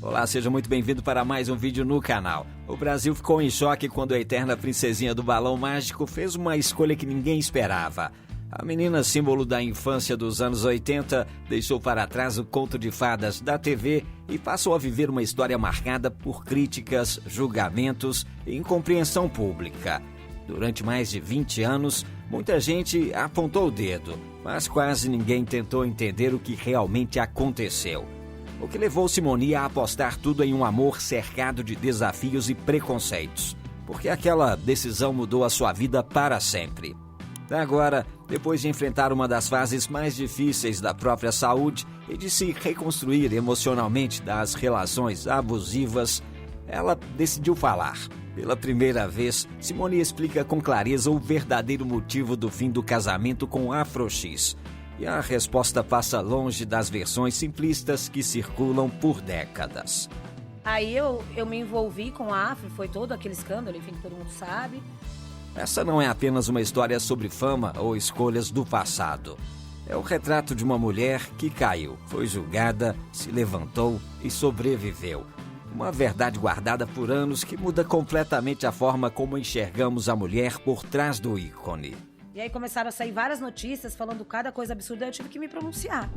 Olá, seja muito bem-vindo para mais um vídeo no canal. O Brasil ficou em choque quando a eterna princesinha do balão mágico fez uma escolha que ninguém esperava. A menina símbolo da infância dos anos 80 deixou para trás o conto de fadas da TV e passou a viver uma história marcada por críticas, julgamentos e incompreensão pública. Durante mais de 20 anos, muita gente apontou o dedo, mas quase ninguém tentou entender o que realmente aconteceu. O que levou Simone a apostar tudo em um amor cercado de desafios e preconceitos, porque aquela decisão mudou a sua vida para sempre. Agora, depois de enfrentar uma das fases mais difíceis da própria saúde e de se reconstruir emocionalmente das relações abusivas, ela decidiu falar. Pela primeira vez, Simone explica com clareza o verdadeiro motivo do fim do casamento com Afro X. E a resposta passa longe das versões simplistas que circulam por décadas. Aí eu me envolvi com a Afro, foi todo aquele escândalo, enfim, que todo mundo sabe. Essa não é apenas uma história sobre fama ou escolhas do passado. É o retrato de uma mulher que caiu, foi julgada, se levantou e sobreviveu. Uma verdade guardada por anos que muda completamente a forma como enxergamos a mulher por trás do ícone. E aí começaram a sair várias notícias falando cada coisa absurda e eu tive que me pronunciar.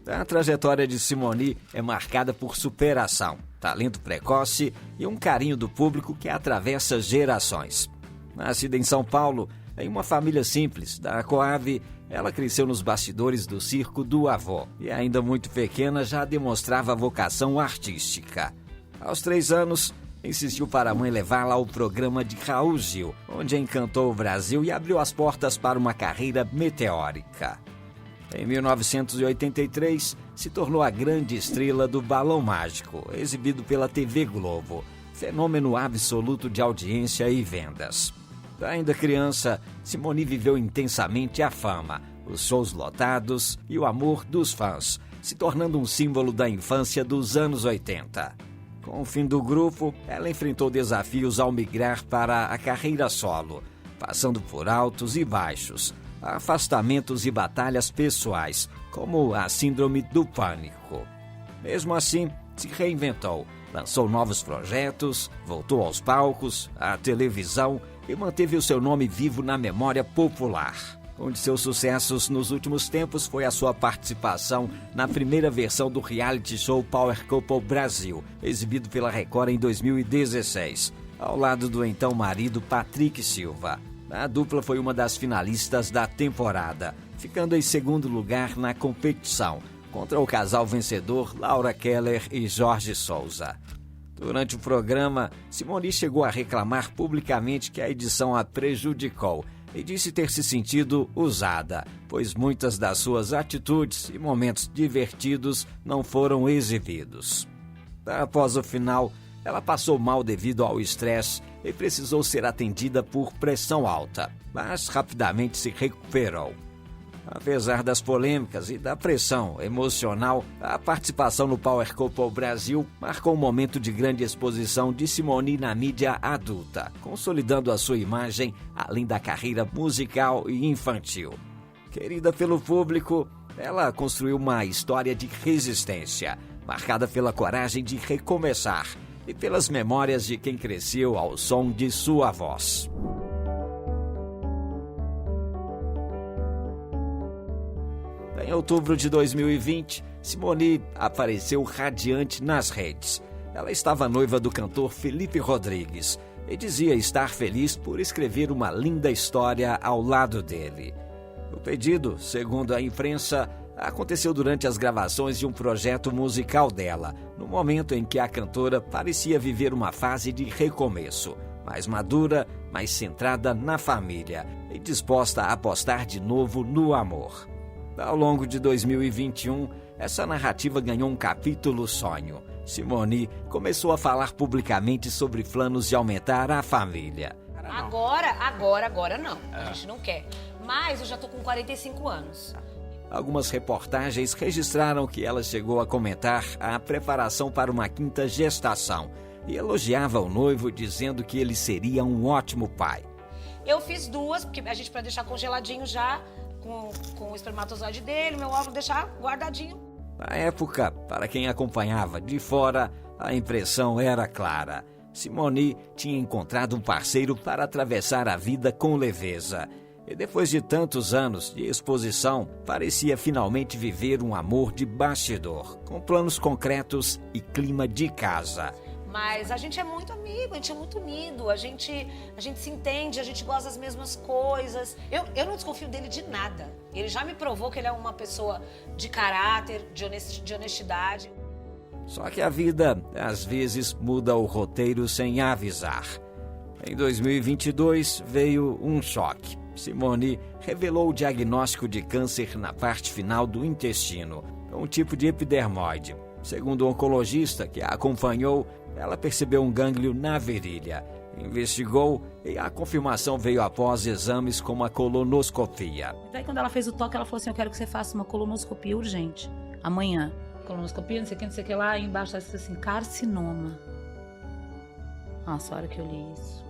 A trajetória de Simone é marcada por superação, talento precoce e um carinho do público que atravessa gerações. Nascida em São Paulo, em uma família simples da Coab, ela cresceu nos bastidores do circo do avô e ainda muito pequena já demonstrava vocação artística. Aos 3 anos, insistiu para a mãe levá-la ao programa de Raul Gil, onde encantou o Brasil e abriu as portas para uma carreira meteórica. Em 1983, se tornou a grande estrela do Balão Mágico, exibido pela TV Globo, fenômeno absoluto de audiência e vendas. Ainda criança, Simone viveu intensamente a fama, os shows lotados e o amor dos fãs, se tornando um símbolo da infância dos anos 80. Com o fim do grupo, ela enfrentou desafios ao migrar para a carreira solo, passando por altos e baixos, afastamentos e batalhas pessoais, como a síndrome do pânico. Mesmo assim, se reinventou, lançou novos projetos, voltou aos palcos, à televisão e manteve o seu nome vivo na memória popular. Um de seus sucessos nos últimos tempos foi a sua participação na primeira versão do reality show Power Couple Brasil, exibido pela Record em 2016, ao lado do então marido Patrick Silva. A dupla foi uma das finalistas da temporada, ficando em segundo lugar na competição, contra o casal vencedor Laura Keller e Jorge Souza. Durante o programa, Simone chegou a reclamar publicamente que a edição a prejudicou e disse ter se sentido usada, pois muitas das suas atitudes e momentos divertidos não foram exibidos. Após o final, ela passou mal devido ao estresse e precisou ser atendida por pressão alta, mas rapidamente se recuperou. Apesar das polêmicas e da pressão emocional, a participação no Power Couple Brasil marcou um momento de grande exposição de Simone na mídia adulta, consolidando a sua imagem além da carreira musical e infantil. Querida pelo público, ela construiu uma história de resistência, marcada pela coragem de recomeçar e pelas memórias de quem cresceu ao som de sua voz. Em outubro de 2020, Simone apareceu radiante nas redes. Ela estava noiva do cantor Felipe Rodrigues e dizia estar feliz por escrever uma linda história ao lado dele. O pedido, segundo a imprensa, aconteceu durante as gravações de um projeto musical dela, no momento em que a cantora parecia viver uma fase de recomeço, mais madura, mais centrada na família e disposta a apostar de novo no amor. Ao longo de 2021, essa narrativa ganhou um capítulo sonho. Simone começou a falar publicamente sobre planos de aumentar a família. Agora não. A gente não quer. Mas eu já tô com 45 anos. Algumas reportagens registraram que ela chegou a comentar a preparação para uma 5ª gestação e elogiava o noivo dizendo que ele seria um ótimo pai. Eu fiz 2, porque a gente, para deixar congeladinho já, com o espermatozoide dele, meu óvulo, deixar guardadinho. Na época, para quem acompanhava de fora, a impressão era clara. Simone tinha encontrado um parceiro para atravessar a vida com leveza. E depois de tantos anos de exposição, parecia finalmente viver um amor de bastidor, com planos concretos e clima de casa. Mas a gente é muito amigo, a gente é muito unido, a gente se entende, a gente gosta das mesmas coisas. Eu não desconfio dele de nada. Ele já me provou que ele é uma pessoa de caráter, de honestidade. Só que a vida, às vezes, muda o roteiro sem avisar. Em 2022, veio um choque. Simone revelou o diagnóstico de câncer na parte final do intestino, um tipo de epidermoide. Segundo o oncologista que a acompanhou, ela percebeu um gânglio na virilha. Investigou e a confirmação veio após exames como a colonoscopia. Daí quando ela fez o toque, ela falou assim, eu quero que você faça uma colonoscopia urgente, amanhã. Colonoscopia, não sei o que lá, e embaixo está escrito assim, carcinoma. Nossa, a hora que eu li isso.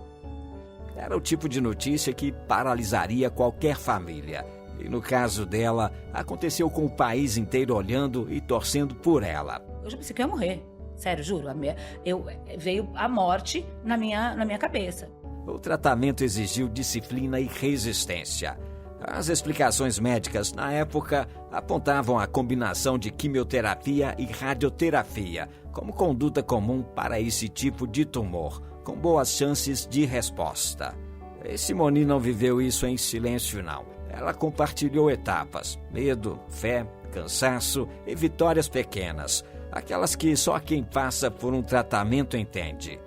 Era o tipo de notícia que paralisaria qualquer família. E no caso dela, aconteceu com o país inteiro olhando e torcendo por ela. Eu já pensei que eu ia morrer. Sério, juro. Veio a morte na minha cabeça. O tratamento exigiu disciplina e resistência. As explicações médicas, na época, apontavam a combinação de quimioterapia e radioterapia como conduta comum para esse tipo de tumor, com boas chances de resposta. E Simone não viveu isso em silêncio, não. Ela compartilhou etapas, medo, fé, cansaço e vitórias pequenas, aquelas que só quem passa por um tratamento entende.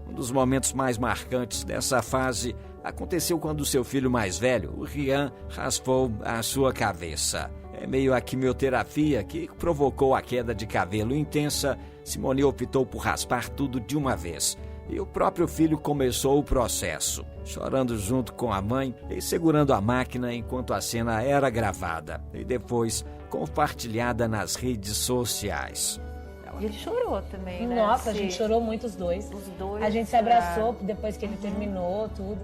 Um dos momentos mais marcantes dessa fase aconteceu quando seu filho mais velho, o Rian, raspou a sua cabeça. Em meio à quimioterapia que provocou a queda de cabelo intensa, Simone optou por raspar tudo de uma vez. E o próprio filho começou o processo, chorando junto com a mãe e segurando a máquina enquanto a cena era gravada e depois compartilhada nas redes sociais. E ele chorou também, né? Nossa, a gente chorou muito os dois. A gente se abraçou depois que ele terminou, tudo.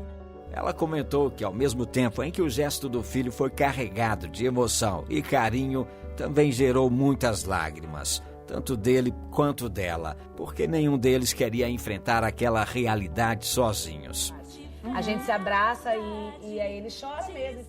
Ela comentou que ao mesmo tempo em que o gesto do filho foi carregado de emoção e carinho, também gerou muitas lágrimas, tanto dele quanto dela, porque nenhum deles queria enfrentar aquela realidade sozinhos. A gente se abraça e aí ele chora mesmo.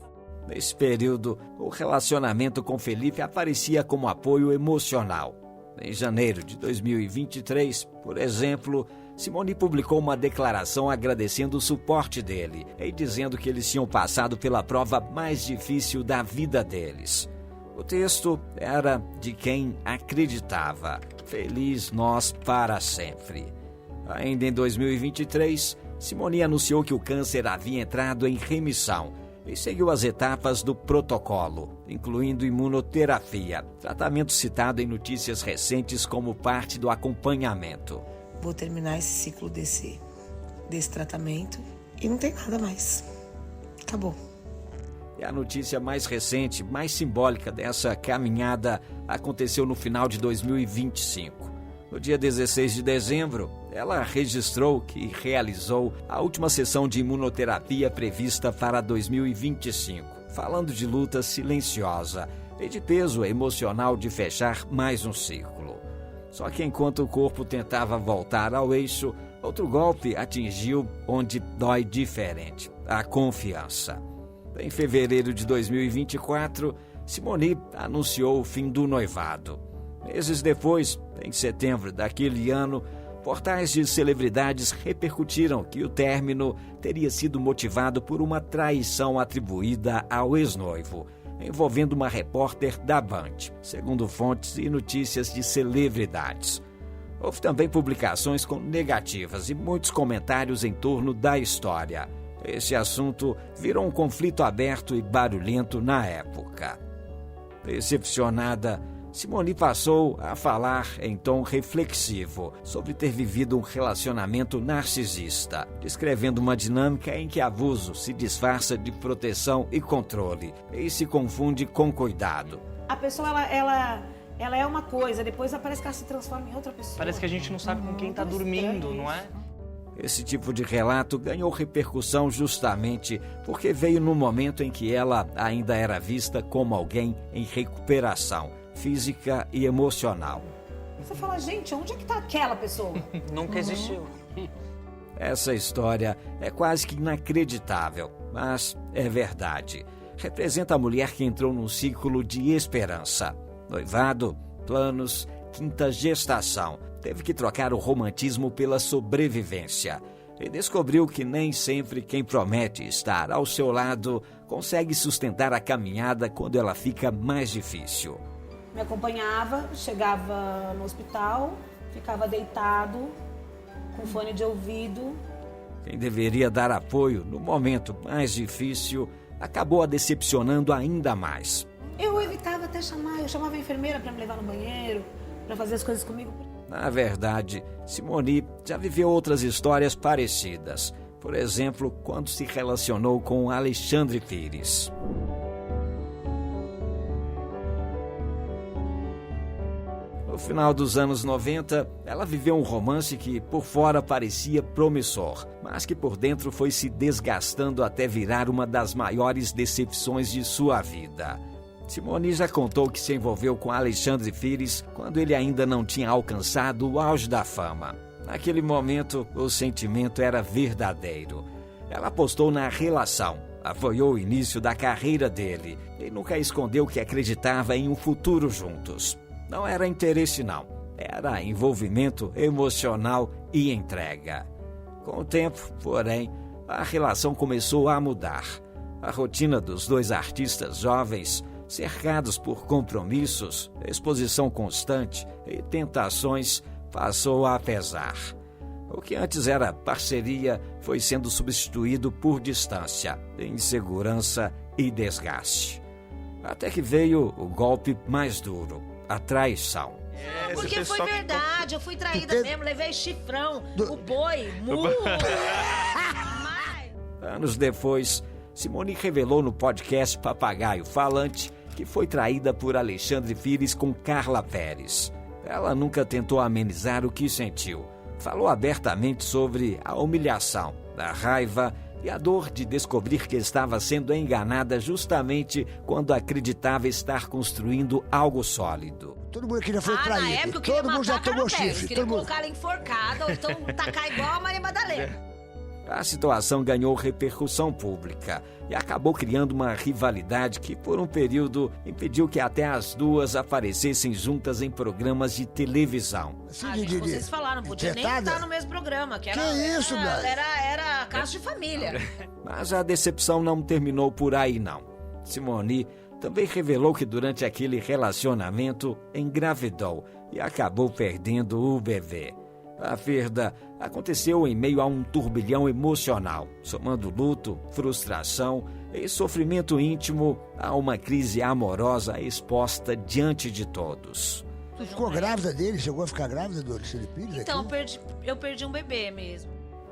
Nesse período, o relacionamento com Felipe aparecia como apoio emocional. Em janeiro de 2023, por exemplo, Simone publicou uma declaração agradecendo o suporte dele e dizendo que eles tinham passado pela prova mais difícil da vida deles. O texto era de quem acreditava. Feliz nós para sempre. Ainda em 2023, Simone anunciou que o câncer havia entrado em remissão e seguiu as etapas do protocolo, incluindo imunoterapia, tratamento citado em notícias recentes como parte do acompanhamento. Vou terminar esse ciclo desse tratamento e não tem nada mais. Acabou. E a notícia mais recente, mais simbólica dessa caminhada aconteceu no final de 2025. No dia 16 de dezembro, ela registrou que realizou a última sessão de imunoterapia prevista para 2025, falando de luta silenciosa e de peso emocional de fechar mais um ciclo. Só que enquanto o corpo tentava voltar ao eixo, outro golpe atingiu onde dói diferente, a confiança. Em fevereiro de 2024, Simone anunciou o fim do noivado. Meses depois, em setembro daquele ano, portais de celebridades repercutiram que o término teria sido motivado por uma traição atribuída ao ex-noivo, envolvendo uma repórter da Band, segundo fontes e notícias de celebridades. Houve também publicações negativas e muitos comentários em torno da história. Esse assunto virou um conflito aberto e barulhento na época. Decepcionada, Simone passou a falar em tom reflexivo sobre ter vivido um relacionamento narcisista, descrevendo uma dinâmica em que abuso se disfarça de proteção e controle e se confunde com cuidado. A pessoa, ela é uma coisa, depois parece que ela se transforma em outra pessoa. Parece que a gente não sabe com quem tá dormindo, não é? Esse tipo de relato ganhou repercussão justamente porque veio no momento em que ela ainda era vista como alguém em recuperação física e emocional. Você fala, gente, onde é que tá aquela pessoa? Nunca existiu. Essa história é quase que inacreditável, mas é verdade. Representa a mulher que entrou num ciclo de esperança. Noivado, planos, quinta gestação. Teve que trocar o romantismo pela sobrevivência. E descobriu que nem sempre quem promete estar ao seu lado consegue sustentar a caminhada quando ela fica mais difícil. Me acompanhava, chegava no hospital, ficava deitado, com fone de ouvido. Quem deveria dar apoio no momento mais difícil acabou a decepcionando ainda mais. Eu evitava até chamar, eu chamava a enfermeira para me levar no banheiro, para fazer as coisas comigo. Na verdade, Simone já viveu outras histórias parecidas. Por exemplo, quando se relacionou com Alexandre Pires. No final dos anos 90, ela viveu um romance que por fora parecia promissor, mas que por dentro foi se desgastando até virar uma das maiores decepções de sua vida. Simone já contou que se envolveu com Alexandre Pires quando ele ainda não tinha alcançado o auge da fama. Naquele momento, o sentimento era verdadeiro. Ela apostou na relação, apoiou o início da carreira dele e nunca escondeu que acreditava em um futuro juntos. Não era interesse não, era envolvimento emocional e entrega. Com o tempo, porém, a relação começou a mudar. A rotina dos dois artistas jovens, cercados por compromissos, exposição constante e tentações, passou a pesar. O que antes era parceria foi sendo substituído por distância, insegurança e desgaste. Até que veio o golpe mais duro, a traição. Porque foi verdade, eu fui traída mesmo, levei chifrão, o boi, Anos depois, Simone revelou no podcast Papagaio Falante que foi traída por Alexandre Pires com Carla Perez. Ela nunca tentou amenizar o que sentiu. Falou abertamente sobre a humilhação, a raiva e a dor de descobrir que estava sendo enganada justamente quando acreditava estar construindo algo sólido. Todo mundo aqui já foi traído. Na época eu queria Todo mundo já matar a tomou Carla Pérez, chifre. queria Todo mundo... colocar ela enforcada, ou então tacar igual a Maria Madalena. A situação ganhou repercussão pública e acabou criando uma rivalidade que, por um período, impediu que até as duas aparecessem juntas em programas de televisão. Gente, vocês falaram, não podia nem estar no mesmo programa. Que isso, era caso de família. Mas a decepção não terminou por aí, não. Simone também revelou que durante aquele relacionamento engravidou e acabou perdendo o bebê. A perda aconteceu em meio a um turbilhão emocional, somando luto, frustração e sofrimento íntimo a uma crise amorosa exposta diante de todos. Você ficou grávida dele? Chegou a ficar grávida do Alexandre Pires? Então, eu perdi um bebê mesmo.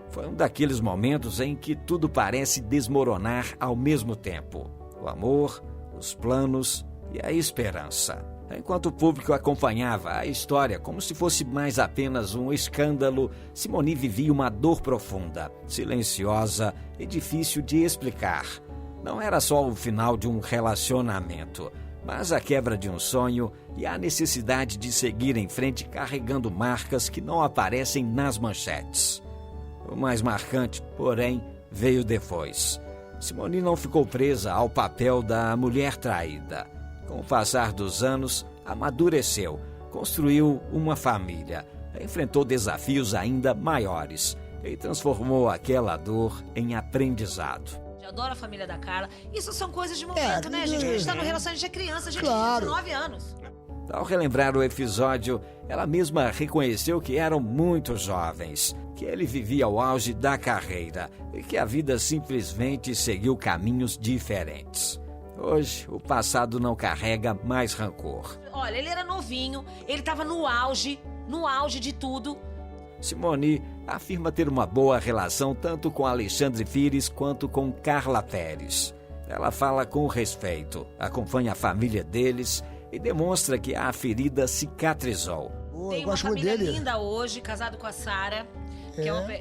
Foi um daqueles momentos em que tudo parece desmoronar ao mesmo tempo. O amor, os planos e a esperança. Enquanto o público acompanhava a história como se fosse mais apenas um escândalo, Simone vivia uma dor profunda, silenciosa e difícil de explicar. Não era só o final de um relacionamento, mas a quebra de um sonho e a necessidade de seguir em frente carregando marcas que não aparecem nas manchetes. O mais marcante, porém, veio depois. Simone não ficou presa ao papel da mulher traída. Com o passar dos anos, amadureceu, construiu uma família, enfrentou desafios ainda maiores e transformou aquela dor em aprendizado. Eu adoro a família da Carla. Isso são coisas de momento, né, gente? A gente tá no relacionamento de criança, a gente tem 19 anos. Ao relembrar o episódio, ela mesma reconheceu que eram muito jovens, que ele vivia o auge da carreira e que a vida simplesmente seguiu caminhos diferentes. Hoje, o passado não carrega mais rancor. Olha, ele era novinho, ele estava no auge de tudo. Simone afirma ter uma boa relação tanto com Alexandre Pires quanto com Carla Perez. Ela fala com respeito, acompanha a família deles e demonstra que a ferida cicatrizou. Tem uma família linda hoje, casado com a Sara.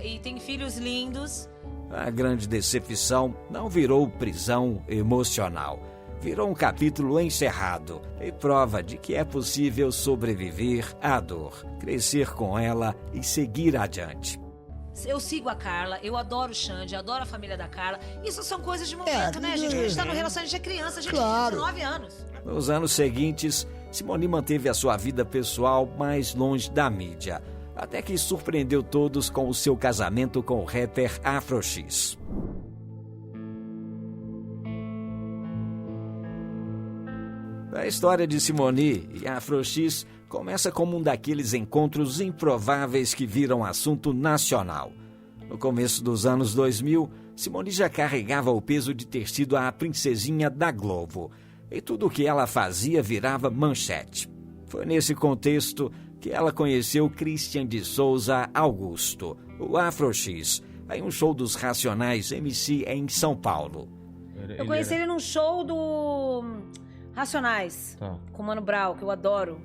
E tem filhos lindos. A grande decepção não virou prisão emocional. Virou um capítulo encerrado e prova de que é possível sobreviver à dor, crescer com ela e seguir adiante. Eu sigo a Carla, eu adoro o Xande, adoro a família da Carla. Isso são coisas de momento, né, gente? A gente tá no relacionamento, a gente é criança, a gente tem 19 anos. Nos anos seguintes, Simone manteve a sua vida pessoal mais longe da mídia, até que surpreendeu todos com o seu casamento com o rapper Afro X. A história de Simone e Afro X começa como um daqueles encontros improváveis que viram assunto nacional. No começo dos anos 2000, Simone já carregava o peso de ter sido a princesinha da Globo, e tudo o que ela fazia virava manchete. Foi nesse contexto que ela conheceu Christian de Souza Augusto, o Afro X, em um show dos Racionais MC em São Paulo. Eu conheci ele num show do Racionais, com o Mano Brown, que eu adoro.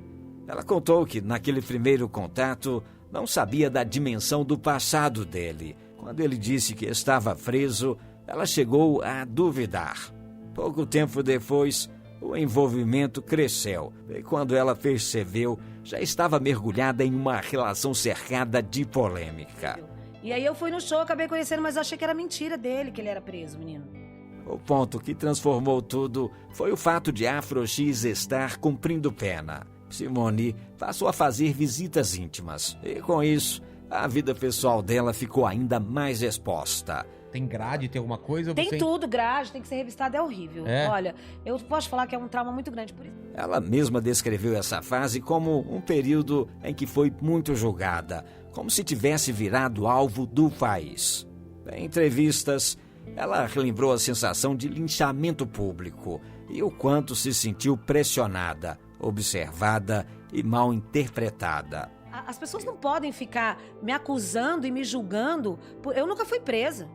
Ela contou que, naquele primeiro contato, não sabia da dimensão do passado dele. Quando ele disse que estava preso, ela chegou a duvidar. Pouco tempo depois, o envolvimento cresceu. E quando ela percebeu, já estava mergulhada em uma relação cercada de polêmica. E aí eu fui no show, acabei conhecendo, mas eu achei que era mentira dele que ele era preso, menino. O ponto que transformou tudo foi o fato de Afro X estar cumprindo pena. Simone passou a fazer visitas íntimas e, com isso, a vida pessoal dela ficou ainda mais exposta. Tem grade, tem alguma coisa? Tem tudo, grade, tem que ser revistado, é horrível. Olha, eu posso falar que é um trauma muito grande por isso. Ela mesma descreveu essa fase como um período em que foi muito julgada, como se tivesse virado alvo do país. Em entrevistas, ela relembrou a sensação de linchamento público e o quanto se sentiu pressionada, observada e mal interpretada. As pessoas não podem ficar me acusando e me julgando. Eu nunca fui presa.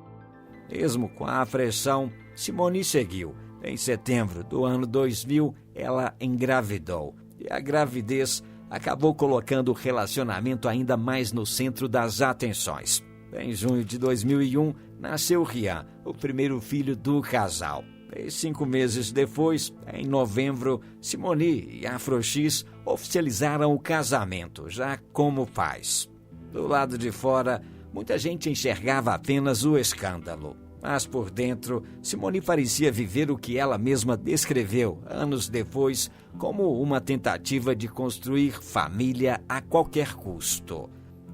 Mesmo com a pressão, Simone seguiu. Em setembro do ano 2000, ela engravidou. E a gravidez acabou colocando o relacionamento ainda mais no centro das atenções. Em junho de 2001, nasceu Rian, o primeiro filho do casal. E 5 meses depois, em novembro, Simone e Afro X oficializaram o casamento, já como pais. Do lado de fora, muita gente enxergava apenas o escândalo. Mas por dentro, Simone parecia viver o que ela mesma descreveu, anos depois, como uma tentativa de construir família a qualquer custo.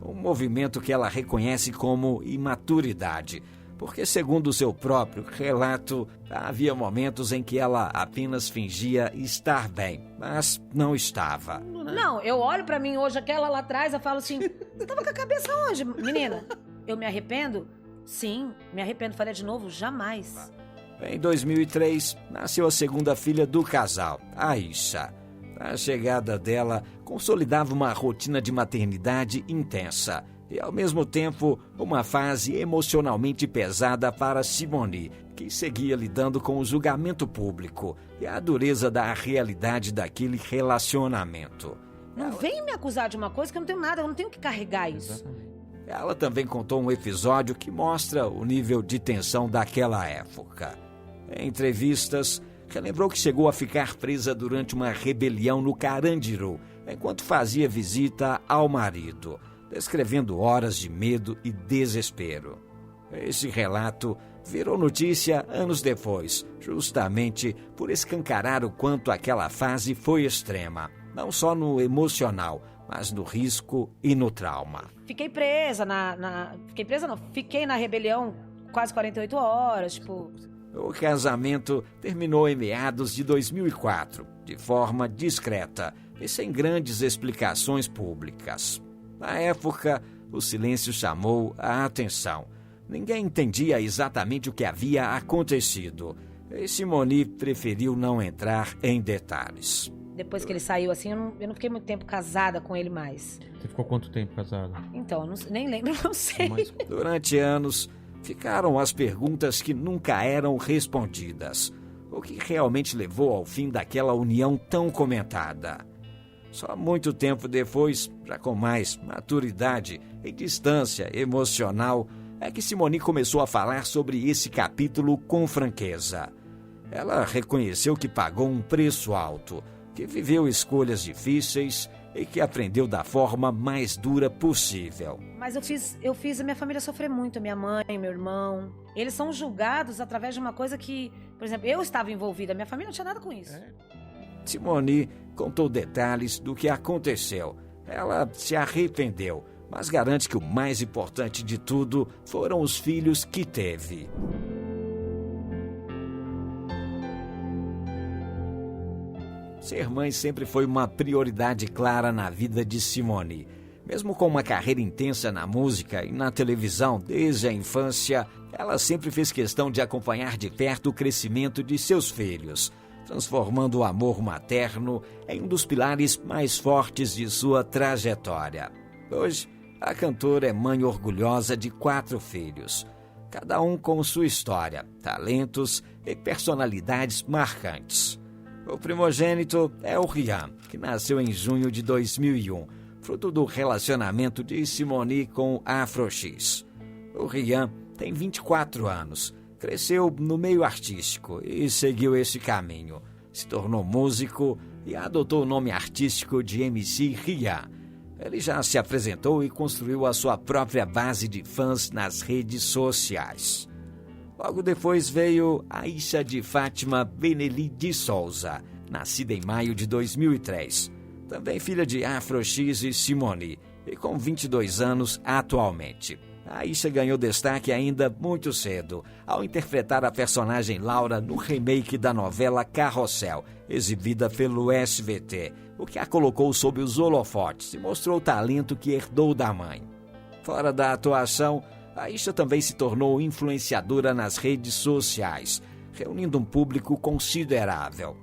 Um movimento que ela reconhece como imaturidade, porque, segundo seu próprio relato, havia momentos em que ela apenas fingia estar bem, mas não estava. Não, eu olho pra mim hoje, aquela lá atrás, eu falo assim, você tava com a cabeça onde, menina? Eu me arrependo? Sim, me arrependo. Faria de novo? Jamais. Em 2003, nasceu a segunda filha do casal, Aisha. A chegada dela consolidava uma rotina de maternidade intensa e, ao mesmo tempo, uma fase emocionalmente pesada para Simone, que seguia lidando com o julgamento público e a dureza da realidade daquele relacionamento. Não vem me acusar de uma coisa que eu não tenho nada, eu não tenho que carregar isso. Ela também contou um episódio que mostra o nível de tensão daquela época. Em entrevistas, relembrou que chegou a ficar presa durante uma rebelião no Carandiru, enquanto fazia visita ao marido, descrevendo horas de medo e desespero. Esse relato virou notícia anos depois, justamente por escancarar o quanto aquela fase foi extrema, não só no emocional, mas no risco e no trauma. Fiquei presa fiquei na rebelião quase 48 horas, O casamento terminou em meados de 2004, de forma discreta e sem grandes explicações públicas. Na época, o silêncio chamou a atenção. Ninguém entendia exatamente o que havia acontecido. E Simone preferiu não entrar em detalhes. Depois que ele saiu assim, eu não fiquei muito tempo casada com ele mais. Você ficou quanto tempo casada? Então, nem lembro, não sei. Durante anos, ficaram as perguntas que nunca eram respondidas. O que realmente levou ao fim daquela união tão comentada? Só muito tempo depois, já com mais maturidade e distância emocional, é que Simone começou a falar sobre esse capítulo com franqueza. Ela reconheceu que pagou um preço alto, que viveu escolhas difíceis e que aprendeu da forma mais dura possível. Mas eu fiz a minha família sofrer muito, minha mãe, meu irmão. Eles são julgados através de uma coisa que, por exemplo, eu estava envolvida, minha família não tinha nada com isso. Simone contou detalhes do que aconteceu. Ela se arrependeu, mas garante que o mais importante de tudo foram os filhos que teve. Ser mãe sempre foi uma prioridade clara na vida de Simone. Mesmo com uma carreira intensa na música e na televisão desde a infância, ela sempre fez questão de acompanhar de perto o crescimento de seus filhos, transformando o amor materno em um dos pilares mais fortes de sua trajetória. Hoje, a cantora é mãe orgulhosa de 4 filhos, cada um com sua história, talentos e personalidades marcantes. O primogênito é o Rian, que nasceu em junho de 2001, fruto do relacionamento de Simone com Afro X. O Rian tem 24 anos, cresceu no meio artístico e seguiu esse caminho. Se tornou músico e adotou o nome artístico de MC Rian. Ele já se apresentou e construiu a sua própria base de fãs nas redes sociais. Logo depois veio Aisha de Fátima Beneli de Souza, nascida em maio de 2003. Também filha de Afro X e Simone, e com 22 anos atualmente. Aisha ganhou destaque ainda muito cedo, ao interpretar a personagem Laura no remake da novela Carrossel, exibida pelo SBT, o que a colocou sob os holofotes e mostrou o talento que herdou da mãe. Fora da atuação, Aisha também se tornou influenciadora nas redes sociais, reunindo um público considerável.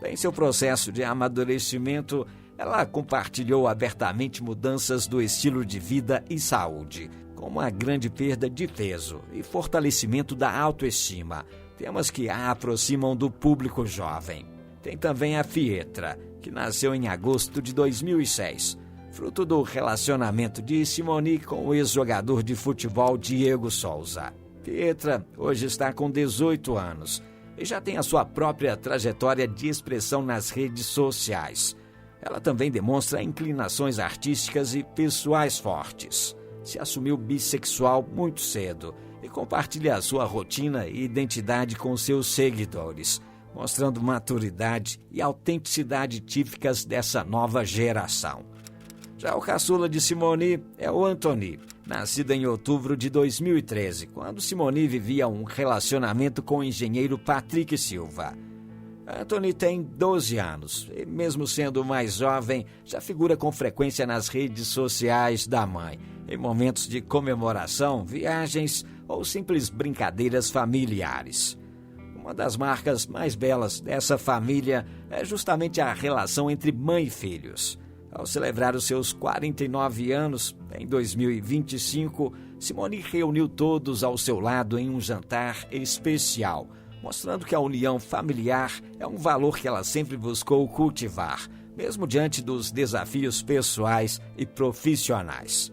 Em seu processo de amadurecimento, ela compartilhou abertamente mudanças do estilo de vida e saúde, como a grande perda de peso e fortalecimento da autoestima, temas que a aproximam do público jovem. Tem também a Pietra, que nasceu em agosto de 2006, fruto do relacionamento de Simone com o ex-jogador de futebol Diego Souza. Pietra hoje está com 18 anos e já tem a sua própria trajetória de expressão nas redes sociais. Ela também demonstra inclinações artísticas e pessoais fortes. Se assumiu bissexual muito cedo e compartilha a sua rotina e identidade com seus seguidores, mostrando maturidade e autenticidade típicas dessa nova geração. Já o caçula de Simone é o Anthony, nascido em outubro de 2013, quando Simone vivia um relacionamento com o engenheiro Patrick Silva. Anthony tem 12 anos e, mesmo sendo mais jovem, já figura com frequência nas redes sociais da mãe, em momentos de comemoração, viagens ou simples brincadeiras familiares. Uma das marcas mais belas dessa família é justamente a relação entre mãe e filhos. Ao celebrar os seus 49 anos, em 2025, Simone reuniu todos ao seu lado em um jantar especial, mostrando que a união familiar é um valor que ela sempre buscou cultivar, mesmo diante dos desafios pessoais e profissionais.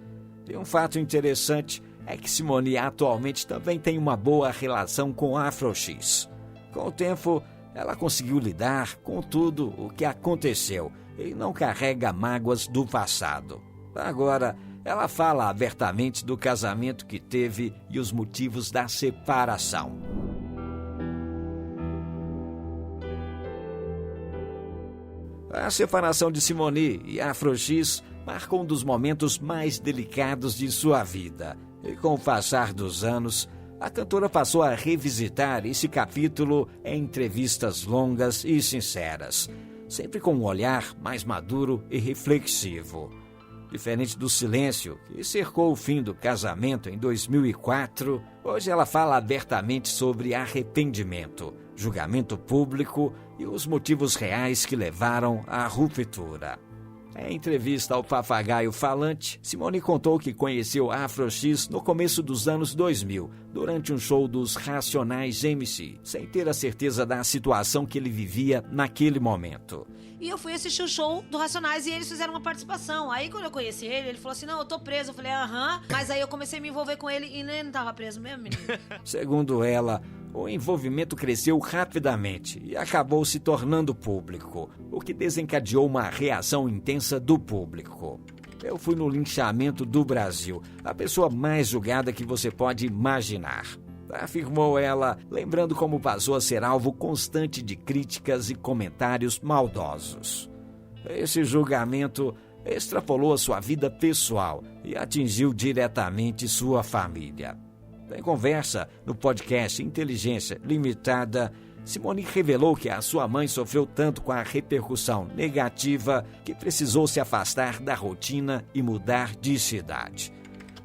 E um fato interessante é que Simone atualmente também tem uma boa relação com Afro X. Com o tempo, ela conseguiu lidar com tudo o que aconteceu e não carrega mágoas do passado. Agora, ela fala abertamente do casamento que teve e os motivos da separação. A separação de Simone e Afro X marcou um dos momentos mais delicados de sua vida. E com o passar dos anos, a cantora passou a revisitar esse capítulo em entrevistas longas e sinceras, sempre com um olhar mais maduro e reflexivo. Diferente do silêncio que cercou o fim do casamento em 2004, hoje ela fala abertamente sobre arrependimento, julgamento público e os motivos reais que levaram à ruptura. Em entrevista ao Papagaio Falante, Simone contou que conheceu Afro X no começo dos anos 2000, durante um show dos Racionais MC, sem ter a certeza da situação que ele vivia naquele momento. E eu fui assistir o show do Racionais e eles fizeram uma participação. Aí quando eu conheci ele, ele falou assim, não, eu tô preso. Eu falei, aham. Mas aí eu comecei a me envolver com ele e ele não tava preso mesmo, menino. Segundo ela, o envolvimento cresceu rapidamente e acabou se tornando público, o que desencadeou uma reação intensa do público. Eu fui no linchamento do Brasil, a pessoa mais julgada que você pode imaginar, afirmou ela, lembrando como passou a ser alvo constante de críticas e comentários maldosos. Esse julgamento extrapolou a sua vida pessoal e atingiu diretamente sua família. Em conversa no podcast Inteligência Limitada, Simone revelou que a sua mãe sofreu tanto com a repercussão negativa que precisou se afastar da rotina e mudar de cidade.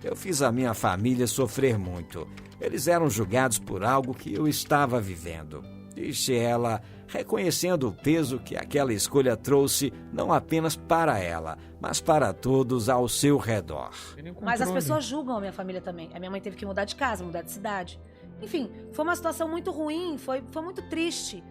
Eu fiz a minha família sofrer muito. Eles eram julgados por algo que eu estava vivendo, disse ela, reconhecendo o peso que aquela escolha trouxe não apenas para ela, mas para todos ao seu redor. Mas as pessoas julgam a minha família também. A minha mãe teve que mudar de casa, mudar de cidade. Enfim, foi uma situação muito ruim, foi muito triste.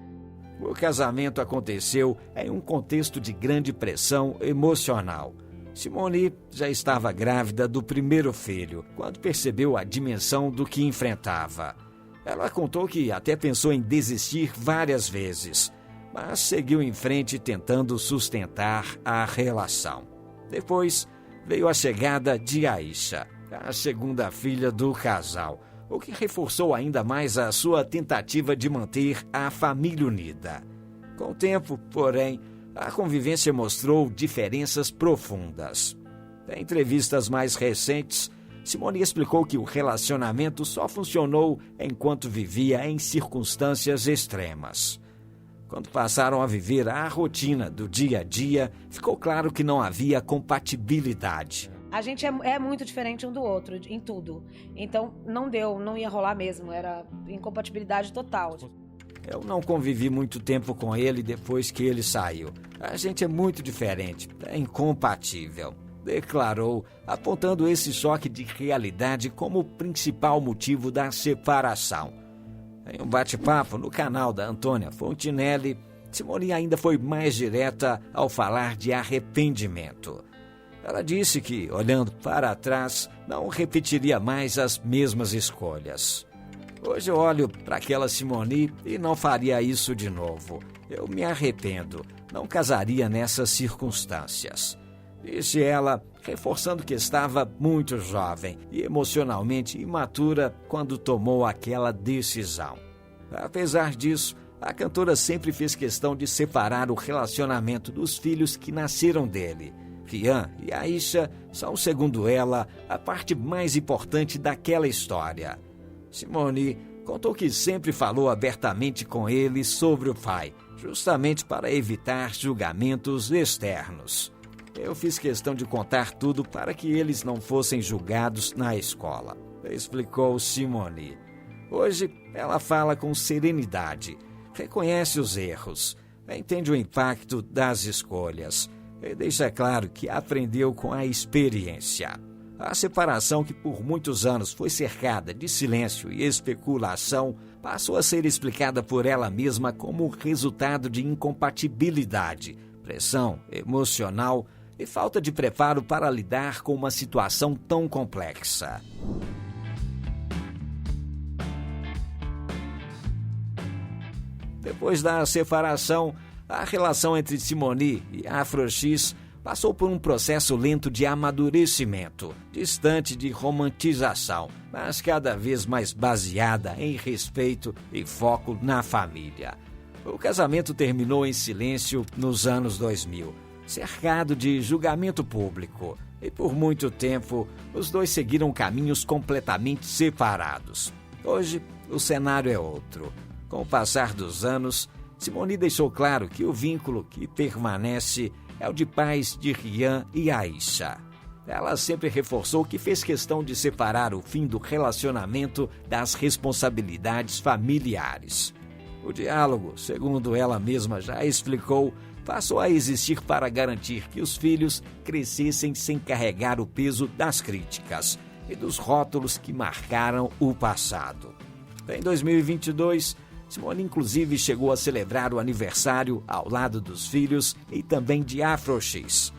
O casamento aconteceu em um contexto de grande pressão emocional. Simone já estava grávida do primeiro filho, quando percebeu a dimensão do que enfrentava. Ela contou que até pensou em desistir várias vezes, mas seguiu em frente tentando sustentar a relação. Depois veio a chegada de Aisha, a segunda filha do casal, o que reforçou ainda mais a sua tentativa de manter a família unida. Com o tempo, porém, a convivência mostrou diferenças profundas. Em entrevistas mais recentes, Simone explicou que o relacionamento só funcionou enquanto vivia em circunstâncias extremas. Quando passaram a viver a rotina do dia a dia, ficou claro que não havia compatibilidade. A gente é muito diferente um do outro, em tudo. Então, não ia rolar mesmo, era incompatibilidade total. Eu não convivi muito tempo com ele depois que ele saiu. A gente é muito diferente, é incompatível, declarou, apontando esse choque de realidade como o principal motivo da separação. Em um bate-papo no canal da Antônia Fontinelli, Simone ainda foi mais direta ao falar de arrependimento. Ela disse que, olhando para trás, não repetiria mais as mesmas escolhas. Hoje eu olho para aquela Simone e não faria isso de novo. Eu me arrependo, não casaria nessas circunstâncias, disse ela, reforçando que estava muito jovem e emocionalmente imatura quando tomou aquela decisão. Apesar disso, a cantora sempre fez questão de separar o relacionamento dos filhos que nasceram dele. Rian e Aisha são, segundo ela, a parte mais importante daquela história. Simone contou que sempre falou abertamente com ele sobre o pai, justamente para evitar julgamentos externos. Eu fiz questão de contar tudo para que eles não fossem julgados na escola, explicou Simone. Hoje, ela fala com serenidade, reconhece os erros, entende o impacto das escolhas e deixa claro que aprendeu com a experiência. A separação, que por muitos anos foi cercada de silêncio e especulação, passou a ser explicada por ela mesma como resultado de incompatibilidade, pressão emocional e falta de preparo para lidar com uma situação tão complexa. Depois da separação, a relação entre Simone e Afro X passou por um processo lento de amadurecimento, distante de romantização, mas cada vez mais baseada em respeito e foco na família. O casamento terminou em silêncio nos anos 2000, cercado de julgamento público, e por muito tempo os dois seguiram caminhos completamente separados. Hoje, o cenário é outro. Com o passar dos anos, Simone deixou claro que o vínculo que permanece é o de pais de Rian e Aisha. Ela sempre reforçou que fez questão de separar o fim do relacionamento das responsabilidades familiares. O diálogo, segundo ela mesma já explicou, passou a existir para garantir que os filhos crescessem sem carregar o peso das críticas e dos rótulos que marcaram o passado. Em 2022, Simone inclusive chegou a celebrar o aniversário ao lado dos filhos e também de Afro X.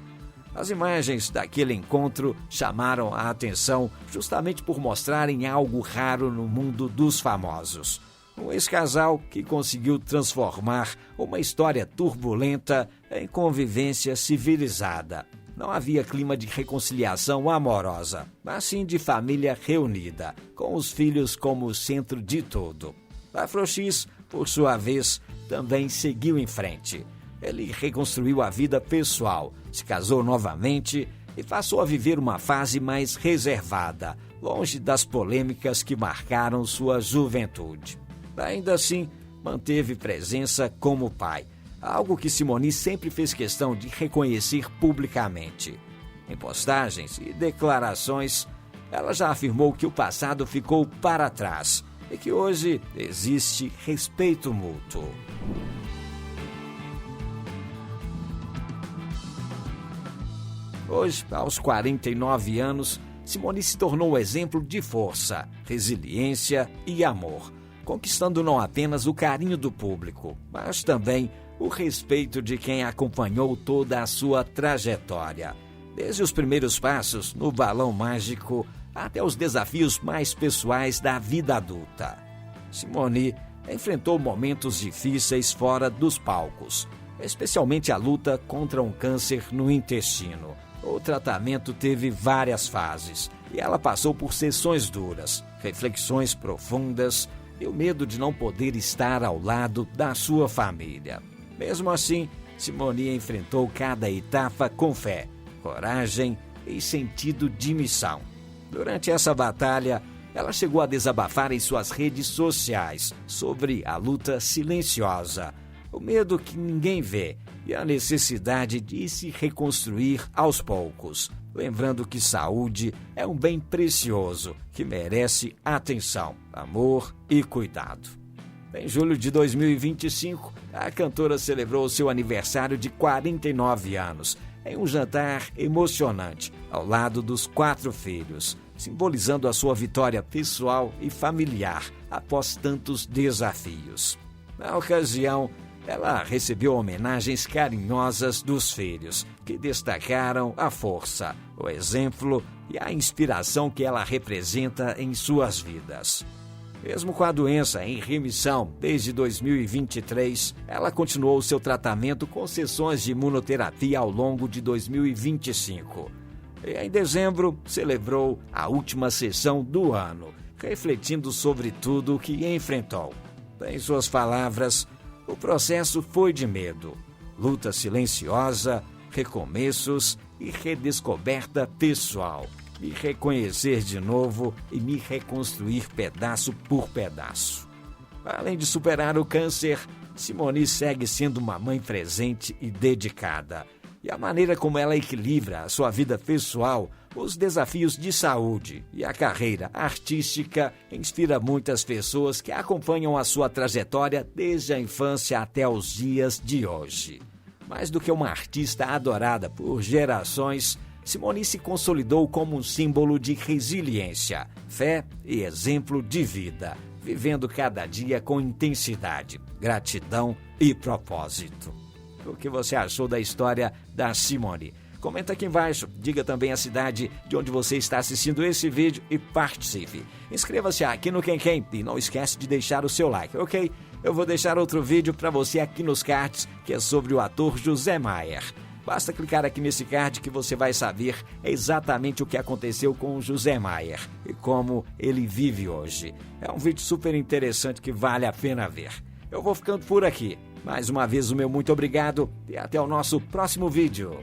As imagens daquele encontro chamaram a atenção justamente por mostrarem algo raro no mundo dos famosos. Um ex-casal que conseguiu transformar uma história turbulenta em convivência civilizada. Não havia clima de reconciliação amorosa, mas sim de família reunida, com os filhos como centro de tudo. Afro X, por sua vez, também seguiu em frente. Ele reconstruiu a vida pessoal, se casou novamente e passou a viver uma fase mais reservada, longe das polêmicas que marcaram sua juventude. Ainda assim, manteve presença como pai, algo que Simone sempre fez questão de reconhecer publicamente. Em postagens e declarações, ela já afirmou que o passado ficou para trás e que hoje existe respeito mútuo. Hoje, aos 49 anos, Simone se tornou um exemplo de força, resiliência e amor, conquistando não apenas o carinho do público, mas também o respeito de quem acompanhou toda a sua trajetória, desde os primeiros passos no balão mágico até os desafios mais pessoais da vida adulta. Simone enfrentou momentos difíceis fora dos palcos, especialmente a luta contra um câncer no intestino. O tratamento teve várias fases e ela passou por sessões duras, reflexões profundas e o medo de não poder estar ao lado da sua família. Mesmo assim, Simone enfrentou cada etapa com fé, coragem e sentido de missão. Durante essa batalha, ela chegou a desabafar em suas redes sociais sobre a luta silenciosa, o medo que ninguém vê e a necessidade de se reconstruir aos poucos, lembrando que saúde é um bem precioso que merece atenção, amor e cuidado. Em julho de 2025, a cantora celebrou seu aniversário de 49 anos em um jantar emocionante ao lado dos 4 filhos, simbolizando a sua vitória pessoal e familiar após tantos desafios. Na ocasião, ela recebeu homenagens carinhosas dos filhos, que destacaram a força, o exemplo e a inspiração que ela representa em suas vidas. Mesmo com a doença em remissão desde 2023, ela continuou seu tratamento com sessões de imunoterapia ao longo de 2025. E em dezembro, celebrou a última sessão do ano, refletindo sobre tudo o que enfrentou. Em suas palavras, o processo foi de medo, luta silenciosa, recomeços e redescoberta pessoal. Me reconhecer de novo e me reconstruir pedaço por pedaço. Além de superar o câncer, Simone segue sendo uma mãe presente e dedicada. E a maneira como ela equilibra a sua vida pessoal, os desafios de saúde e a carreira artística inspira muitas pessoas que acompanham a sua trajetória desde a infância até os dias de hoje. Mais do que uma artista adorada por gerações, Simone se consolidou como um símbolo de resiliência, fé e exemplo de vida, vivendo cada dia com intensidade, gratidão e propósito. O que você achou da história da Simone? Comenta aqui embaixo, diga também a cidade de onde você está assistindo esse vídeo e participe. Inscreva-se aqui no Quem e não esquece de deixar o seu like, ok? Eu vou deixar outro vídeo para você aqui nos cards, que é sobre o ator José Maier. Basta clicar aqui nesse card que você vai saber exatamente o que aconteceu com o José Maier e como ele vive hoje. É um vídeo super interessante que vale a pena ver. Eu vou ficando por aqui. Mais uma vez o meu muito obrigado e até o nosso próximo vídeo.